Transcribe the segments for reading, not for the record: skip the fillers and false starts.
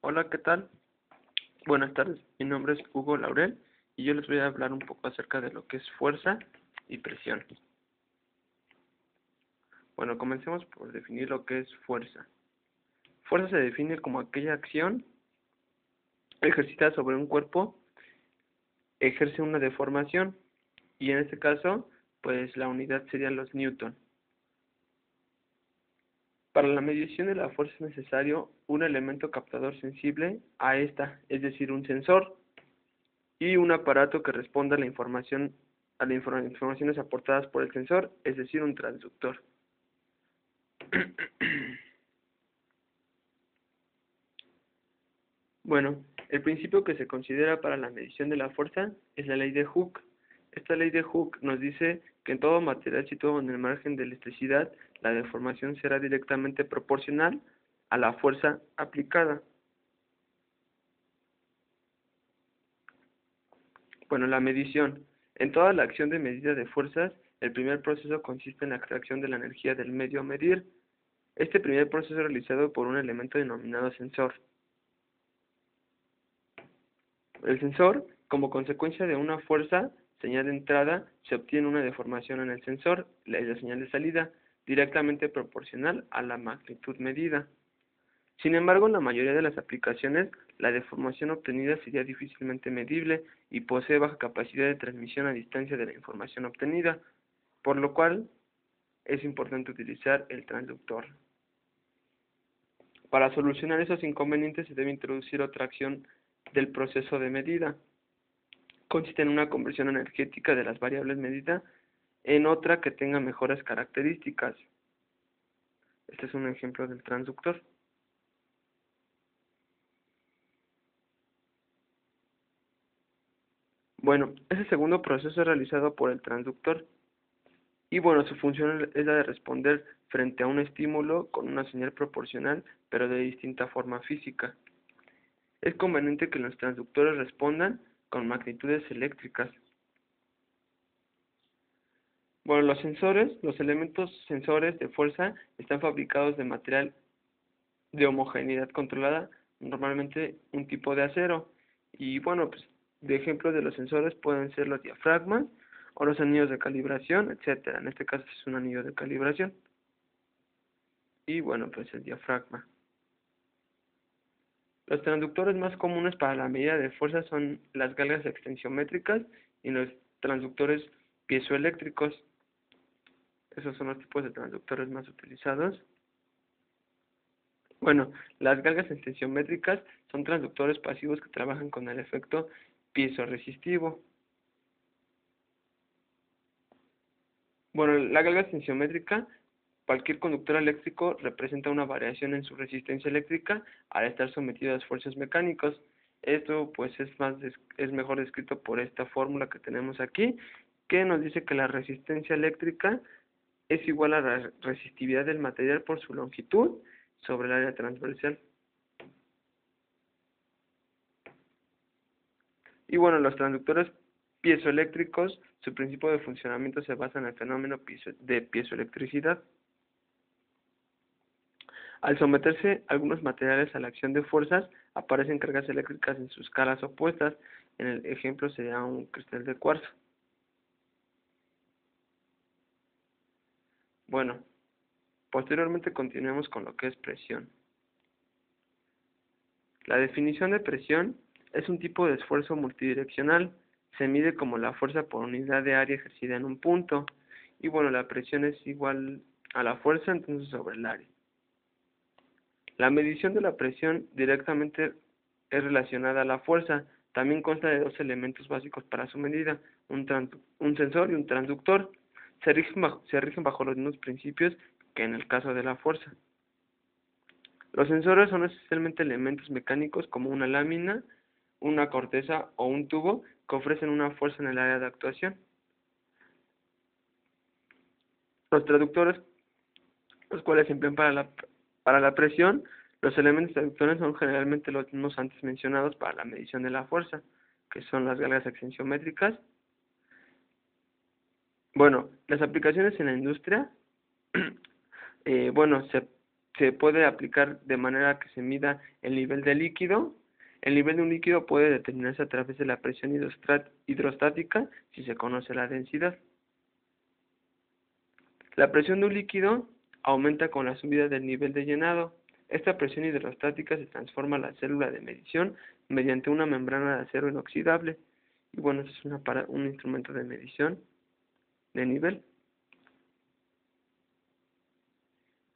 Hola, ¿qué tal? Buenas tardes, mi nombre es Hugo Laurel y yo les voy a hablar un poco acerca de lo que es fuerza y presión. Bueno, comencemos por definir lo que es fuerza. Fuerza se define como aquella acción ejercitada sobre un cuerpo ejerce una deformación y en este caso, pues la unidad serían los newton. Para la medición de la fuerza es necesario un elemento captador sensible a esta, es decir, un sensor, y un aparato que responda a la información a las informaciones aportadas por el sensor, es decir, un transductor. Bueno, el principio que se considera para la medición de la fuerza es la ley de Hooke. Esta ley de Hooke nos dice que en todo material situado en el margen de elasticidad, la deformación será directamente proporcional a la fuerza aplicada. Bueno, la medición. En toda la acción de medida de fuerzas, el primer proceso consiste en la extracción de la energía del medio a medir. Este primer proceso es realizado por un elemento denominado sensor. El sensor, como consecuencia de una fuerza, señal de entrada, se obtiene una deformación en el sensor, la señal de salida, directamente proporcional a la magnitud medida. Sin embargo, en la mayoría de las aplicaciones, la deformación obtenida sería difícilmente medible y posee baja capacidad de transmisión a distancia de la información obtenida, por lo cual es importante utilizar el transductor. Para solucionar esos inconvenientes se debe introducir otra acción del proceso de medida. Consiste en una conversión energética de las variables medidas en otra que tenga mejores características. Este es un ejemplo del transductor. Bueno, ese segundo proceso es realizado por el transductor y bueno, su función es la de responder frente a un estímulo con una señal proporcional pero de distinta forma física. Es conveniente que los transductores respondan con magnitudes eléctricas. Bueno, los elementos sensores de fuerza están fabricados de material de homogeneidad controlada, normalmente un tipo de acero. Y bueno, pues de ejemplos de los sensores pueden ser los diafragmas o los anillos de calibración, etcétera. En este caso es un anillo de calibración. Y bueno, pues el diafragma. Los transductores más comunes para la medida de fuerza son las galgas extensiométricas y los transductores piezoeléctricos. Esos son los tipos de transductores más utilizados. Bueno, las galgas extensiométricas son transductores pasivos que trabajan con el efecto piezoresistivo. Bueno, la galga extensiométrica, cualquier conductor eléctrico representa una variación en su resistencia eléctrica al estar sometido a esfuerzos mecánicos. Esto pues es mejor descrito por esta fórmula que tenemos aquí, que nos dice que la resistencia eléctrica es igual a la resistividad del material por su longitud sobre el área transversal. Y bueno, los transductores piezoeléctricos, su principio de funcionamiento se basa en el fenómeno de piezoelectricidad. Al someterse algunos materiales a la acción de fuerzas, aparecen cargas eléctricas en sus caras opuestas. En el ejemplo sería un cristal de cuarzo. Bueno, posteriormente continuemos con lo que es presión. La definición de presión es un tipo de esfuerzo multidireccional. Se mide como la fuerza por unidad de área ejercida en un punto. Y bueno, la presión es igual a la fuerza entonces sobre el área. La medición de la presión directamente es relacionada a la fuerza. También consta de dos elementos básicos para su medida, un sensor y un transductor. Se rigen bajo los mismos principios que en el caso de la fuerza. Los sensores son esencialmente elementos mecánicos como una lámina, una corteza o un tubo que ofrecen una fuerza en el área de actuación. Los transductores, los cuales se emplean para la presión, los elementos transductores son generalmente los mismos antes mencionados para la medición de la fuerza, que son las galgas extensiométricas. Bueno, las aplicaciones en la industria, bueno, se puede aplicar de manera que se mida el nivel del líquido. El nivel de un líquido puede determinarse a través de la presión hidrostática si se conoce la densidad. La presión de un líquido aumenta con la subida del nivel de llenado. Esta presión hidrostática se transforma a la célula de medición mediante una membrana de acero inoxidable. Y bueno, eso es un instrumento de medición de nivel.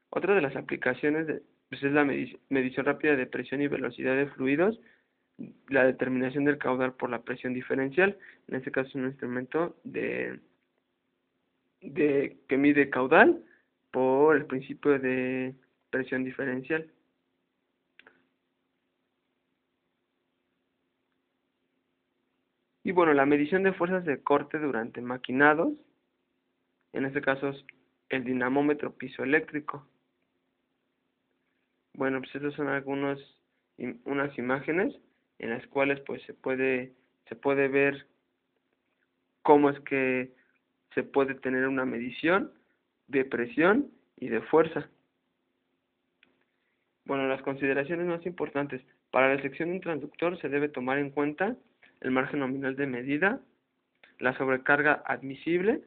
Otra de las aplicaciones pues es la medición rápida de presión y velocidad de fluidos, la determinación del caudal por la presión diferencial. En este caso es un instrumento que mide caudal por el principio de presión diferencial. Y bueno, la medición de fuerzas de corte durante maquinados, en este caso es el dinamómetro piezoeléctrico. Bueno, pues esas son unas imágenes en las cuales pues se puede ver cómo es que se puede tener una medición de presión y de fuerza. Bueno, las consideraciones más importantes. Para la sección de un transductor se debe tomar en cuenta el margen nominal de medida, la sobrecarga admisible,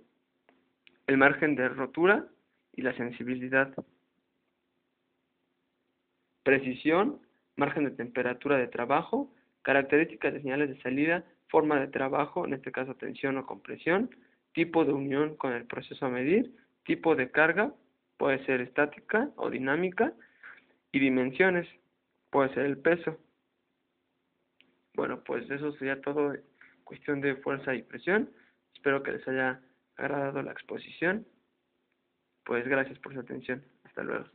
el margen de rotura y la sensibilidad. Precisión, margen de temperatura de trabajo, características de señales de salida, forma de trabajo, en este caso tensión o compresión, tipo de unión con el proceso a medir, tipo de carga, puede ser estática o dinámica, y dimensiones, puede ser el peso. Bueno, pues eso sería todo en cuestión de fuerza y presión. Espero que les haya agradado la exposición. Pues gracias por su atención. Hasta luego.